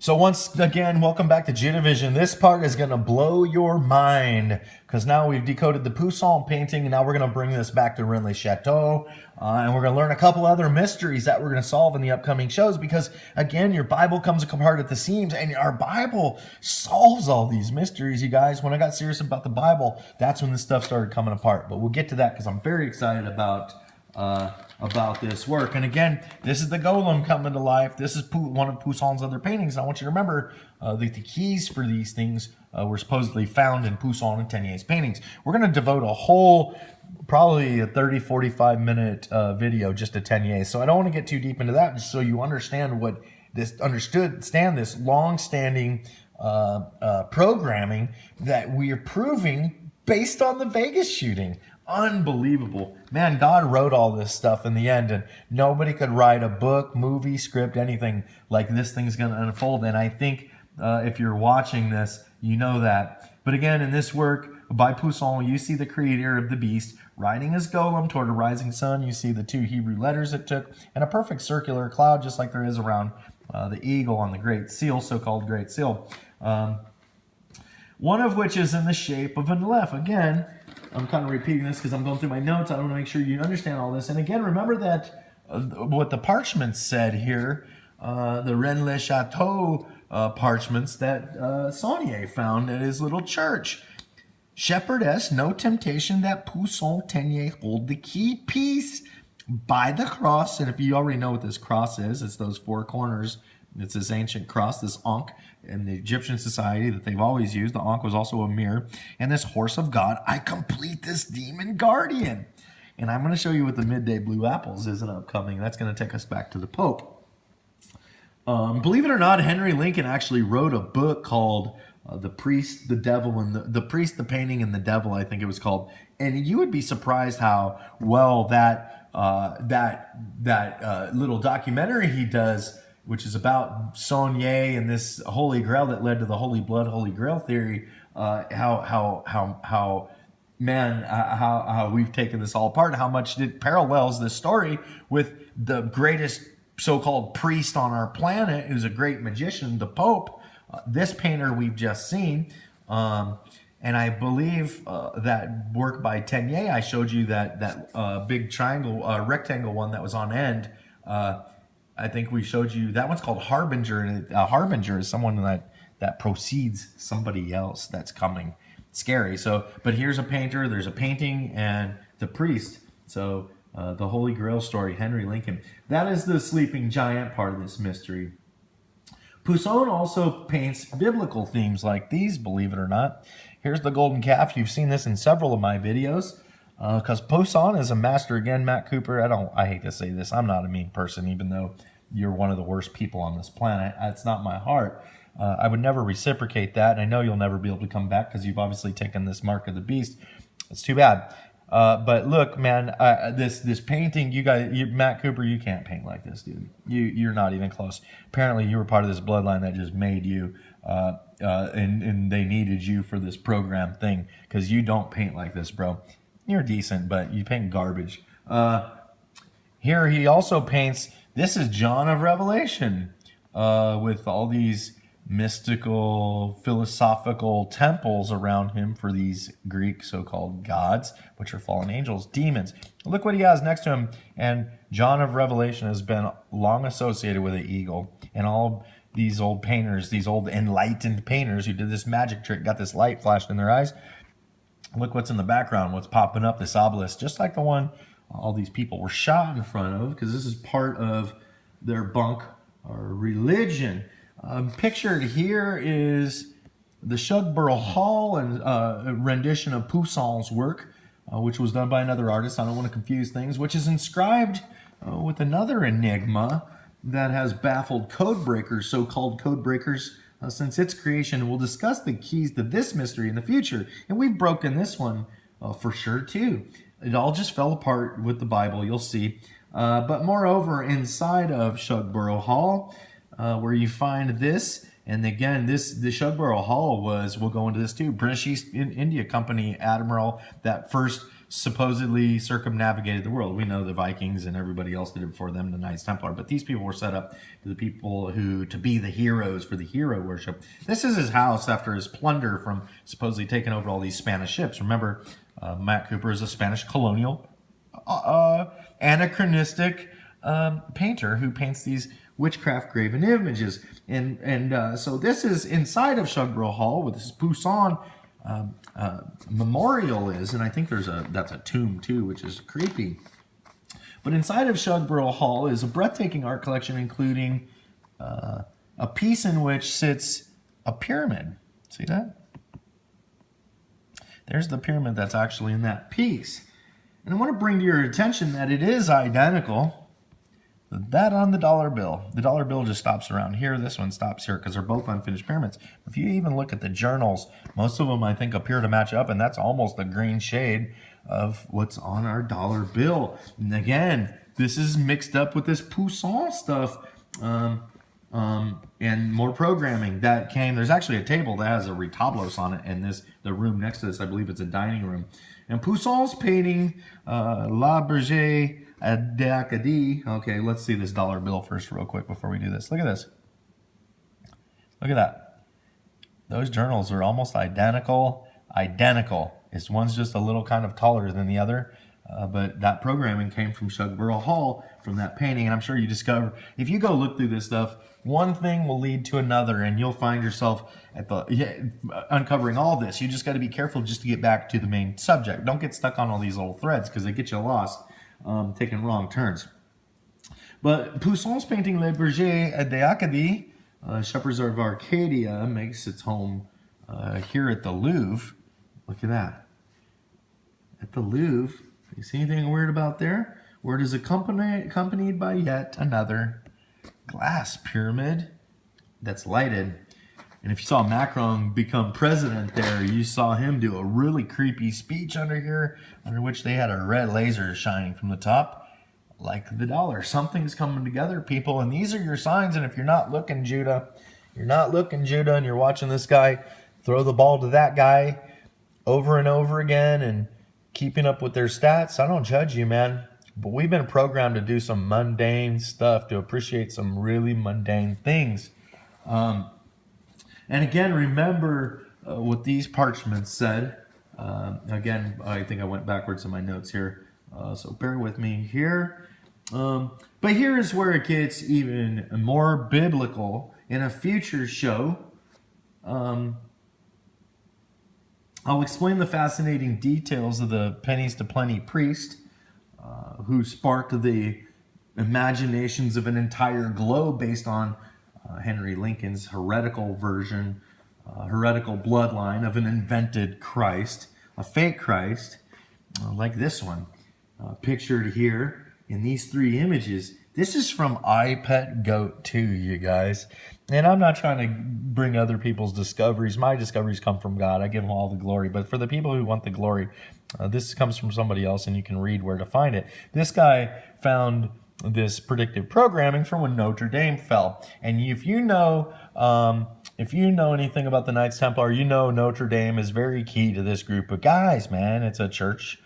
So once again, welcome back to Division. This part is going to blow your mind because now we've decoded the Poussin painting, and now we're going to bring this back to Rennes Chateau, and we're going to learn a couple other mysteries that we're going to solve in the upcoming shows because, again, your Bible comes apart at the seams, and our Bible solves all these mysteries, you guys. When I got serious about the Bible, that's when this stuff started coming apart. But we'll get to that because I'm very excited about this work. And again, this is the golem coming to life. This is one of Poussin's other paintings. And I want you to remember that the keys for these things were supposedly found in Poussin and Teniers' paintings. We are going to devote a whole, probably a 30-45 minute video just to Teniers. So I don't want to get too deep into that, just so you understand what this this long-standing programming that we are proving based on the Vegas shooting. Unbelievable. Man, God wrote all this stuff in the end, and nobody could write a book, movie, script, anything like this thing's going to unfold. And I think if you're watching this, you know that. But again, in this work by Poussin, you see the creator of the beast riding his golem toward a rising sun. You see the 2 Hebrew letters it took, and a perfect circular cloud, just like there is around the eagle on the Great Seal, so-called Great Seal. One of which is in the shape of an aleph. Again, I'm kind of repeating this because I'm going through my notes. I want to make sure you understand all this. And again, remember that what the parchments said here, the Rennes Chateau parchments that Saunier found at his little church. Shepherdess, no temptation that Poussin Teniers hold the key piece by the cross. And if you already know what this cross is, it's those 4 corners. It's this ancient cross, this ankh in the Egyptian society that they've always used. The ankh was also a mirror. And this horse of God, I complete this demon guardian. And I'm going to show you what the midday blue apples is in upcoming. That's going to take us back to the Pope. Believe it or not, Henry Lincoln actually wrote a book called The Priest, the Devil, and the Priest, the Painting, and the Devil, I think it was called. And you would be surprised how well that little documentary he does, which is about Saunier and this Holy Grail that led to the Holy Blood, Holy Grail theory, how we've taken this all apart and how much it parallels this story with the greatest so-called priest on our planet, who's a great magician, the Pope, this painter we've just seen. And I believe that work by Teniers, I showed you that big triangle, rectangle one that was on end, I think we showed you, that one's called Harbinger, and a Harbinger is someone that precedes somebody else that's coming. It's scary. So, but here's a painter, there's a painting, and the priest. So, the Holy Grail story, Henry Lincoln. That is the sleeping giant part of this mystery. Poussin also paints biblical themes like these, believe it or not. Here's the golden calf. You've seen this in several of my videos. Because Poussin is a master. Again, Matt Cooper, I hate to say this, I'm not a mean person, even though you're one of the worst people on this planet. It's not my heart. I would never reciprocate that, and I know you'll never be able to come back because you've obviously taken this mark of the beast. It's too bad. But look, man, this painting, Matt Cooper, you can't paint like this, dude. You're not even close. Apparently, you were part of this bloodline that just made you, and they needed you for this program thing because you don't paint like this, bro. You're decent, but you paint garbage. Here he also paints, this is John of Revelation, with all these mystical, philosophical temples around him for these Greek so-called gods, which are fallen angels, demons. Look what he has next to him. And John of Revelation has been long associated with an eagle. And all these old painters, these old enlightened painters who did this magic trick, got this light flashed in their eyes. Look what's in the background, what's popping up, this obelisk, just like the one all these people were shot in front of, because this is part of their bunk or religion. Pictured here is the Shugborough Hall and a rendition of Poussin's work, which was done by another artist. I don't want to confuse things, which is inscribed with another enigma that has baffled code breakers, so-called code breakers, since its creation. We'll discuss the keys to this mystery in the future, and we've broken this one for sure too. It all just fell apart with the Bible, you'll see. But moreover, inside of Shugborough Hall, where you find this, and again, the Shugborough Hall was, we'll go into this too, British East India Company admiral that first supposedly circumnavigated the world. We know the Vikings and everybody else did it before them, the Knights Templar, but these people were set up to the people to be the heroes for the hero worship. This is his house after his plunder from supposedly taking over all these Spanish ships. Remember, Matt Cooper is a Spanish colonial anachronistic painter who paints these witchcraft graven images. And so this is inside of Shugborough Hall with this Poussin memorial is, and I think that's a tomb too, which is creepy. But inside of Shugborough Hall is a breathtaking art collection, including a piece in which sits a pyramid. See that? There's the pyramid that's actually in that piece. And I want to bring to your attention that it is identical to that on the dollar bill. The dollar bill just stops around here. This one stops here because they're both unfinished pyramids. If you even look at the journals, most of them I think appear to match up, and that's almost the green shade of what's on our dollar bill. And again, this is mixed up with this Poussin stuff. And more programming that came. There's actually a table that has a retablos on it, and the room next to this, I believe it's a dining room. And Poussin's painting La Berger d'Arcadie. Okay, let's see this dollar bill first real quick before we do this. Look at this. Look at that. Those journals are almost identical. It's one's just a little kind of taller than the other. But that programming came from Shugborough Hall, from that painting. And I'm sure you discover, if you go look through this stuff, one thing will lead to another, and you'll find yourself uncovering all this. You just got to be careful just to get back to the main subject. Don't get stuck on all these little threads because they get you lost, taking wrong turns. But Poussin's painting Le Berger d'Arcadie, Shepherds of Arcadia, makes its home here at the Louvre. Look at that. At the Louvre. You see anything weird about there? Where it is accompanied by yet another glass pyramid that's lighted. And if you saw Macron become president there, you saw him do a really creepy speech under here, under which they had a red laser shining from the top, like the dollar. Something's coming together, people, and these are your signs. And if you're not looking, Judah, and you're watching this guy throw the ball to that guy over and over again and keeping up with their stats, I don't judge you, man. But we've been programmed to do some mundane stuff, to appreciate some really mundane things. And again, remember what these parchments said. Again, I think I went backwards in my notes here, so bear with me here. But here is where it gets even more biblical in a future show. I'll explain the fascinating details of the pennies to plenty priest, who sparked the imaginations of an entire globe based on Henry Lincoln's heretical bloodline of an invented Christ, a fake Christ, like this one, pictured here in these three images. This is from I Pet Goat 2, you guys. And I'm not trying to bring other people's discoveries. My discoveries come from God. I give him all the glory. But for the people who want the glory, this comes from somebody else, and you can read where to find it. This guy found this predictive programming from when Notre Dame fell. And if you know anything about the Knights Templar, you know Notre Dame is very key to this group of guys, man. It's a church,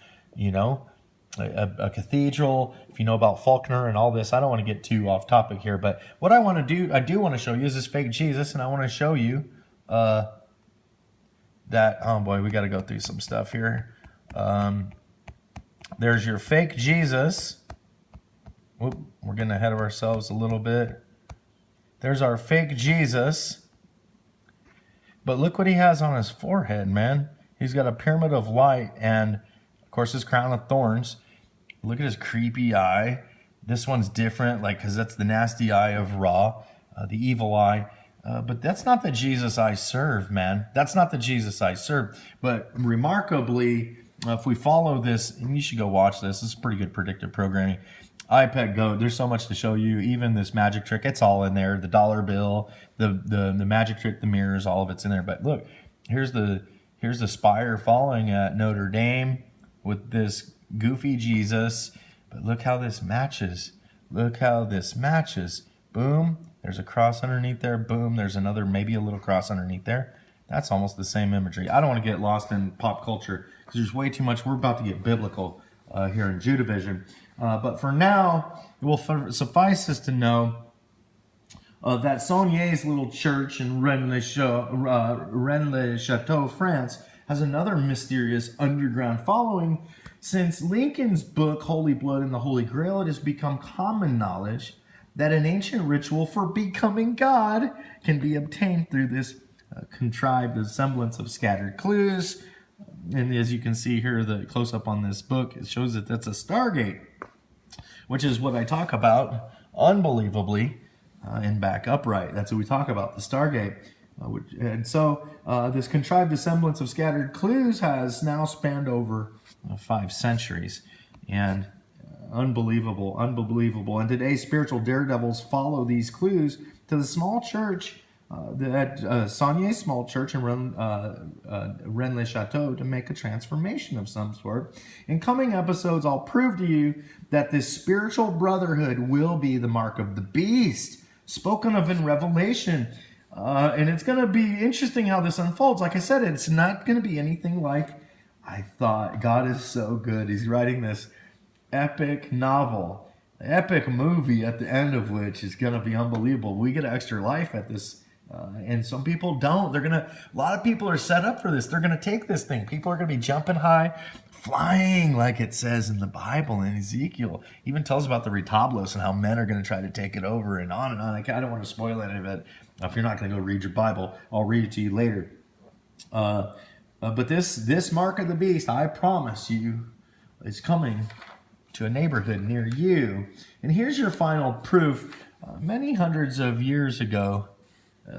a cathedral. If you know about Faulkner and all this, I don't want to get too off topic here, but what I want to do, I do want to show you is this fake Jesus, and I want to show you that, oh boy, we got to go through some stuff here. There's your fake Jesus. Whoop, we're getting ahead of ourselves a little bit. There's our fake Jesus. But look what he has on his forehead, man. He's got a pyramid of light and, of course, his crown of thorns. Look at his creepy eye. This one's different, because that's the nasty eye of Ra, the evil eye. But that's not the Jesus I serve, man. That's not the Jesus I serve. But remarkably, if we follow this, and you should go watch this. This is pretty good predictive programming. iPad Go, there's so much to show you. Even this magic trick, it's all in there. The dollar bill, the magic trick, the mirrors, all of it's in there. But look, here's the spire falling at Notre Dame with this goofy Jesus. But look how this matches. Look how this matches. Boom. There's a cross underneath there. Boom. There's another, maybe a little cross underneath there. That's almost the same imagery. I don't want to get lost in pop culture because there's way too much. We're about to get biblical here in Judavision. But for now, it will suffice us to know that Saulnier's little church in Rennes-le-Château, France, has another mysterious underground following. Since Lincoln's book, Holy Blood and the Holy Grail, it has become common knowledge that an ancient ritual for becoming God can be obtained through this contrived semblance of scattered clues. And as you can see here, the close-up on this book, it shows that that's a stargate, which is what I talk about, unbelievably, in Back Upright. That's what we talk about, the stargate. This contrived semblance of scattered clues has now spanned over 5 centuries. And unbelievable. And today, spiritual daredevils follow these clues to the small church, Saulnier's small church in Rennes-le-Château, to make a transformation of some sort. In coming episodes, I'll prove to you that this spiritual brotherhood will be the mark of the beast, spoken of in Revelation. And it's going to be interesting how this unfolds. Like I said, it's not going to be anything like I thought. God is so good. He's writing this epic novel, epic movie at the end of which is going to be unbelievable. We get extra life at this. And some people don't. A lot of people are set up for this. They're going to take this thing. People are going to be jumping high, flying, like it says in the Bible, and Ezekiel even tells about the retablos and how men are going to try to take it over, and on and on. I don't want to spoil any of it. If you're not going to go read your Bible, I'll read it to you later. But this mark of the beast, I promise you, is coming to a neighborhood near you. And here's your final proof. Many hundreds of years ago,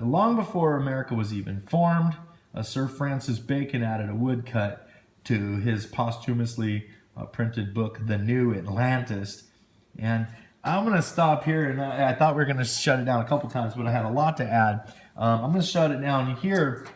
long before America was even formed, Sir Francis Bacon added a woodcut to his posthumously printed book, The New Atlantis. And I'm going to stop here, and I thought we were going to shut it down a couple times, but I had a lot to add. I'm going to shut it down here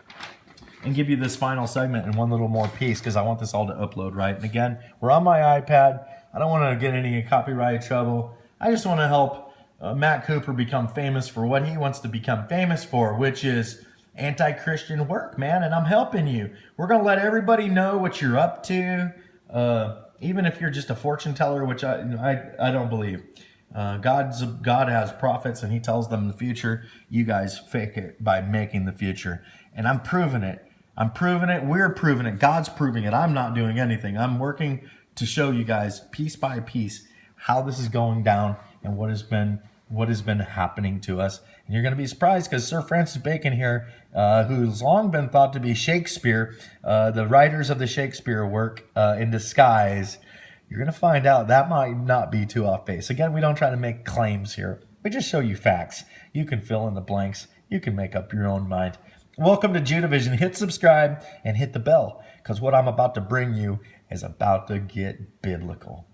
and give you this final segment in one little more piece because I want this all to upload, right? And again, we're on my iPad. I don't want to get any copyright trouble. I just want to help Matt Cooper become famous for what he wants to become famous for, which is anti-Christian work, man, and I'm helping you. We're going to let everybody know what you're up to, even if you're just a fortune teller, which I don't believe. God has prophets, and he tells them the future. You guys fake it by making the future, and I'm proving it. We're proving it. God's proving it. I'm not doing anything. I'm working to show you guys piece by piece how this is going down and what has been happening to us. And you're going to be surprised because Sir Francis Bacon here, who's long been thought to be Shakespeare, the writers of the Shakespeare work in disguise, you're going to find out that might not be too off base. Again, we don't try to make claims here. We just show you facts. You can fill in the blanks. You can make up your own mind. Welcome to Judavision. Hit subscribe and hit the bell because what I'm about to bring you is about to get biblical.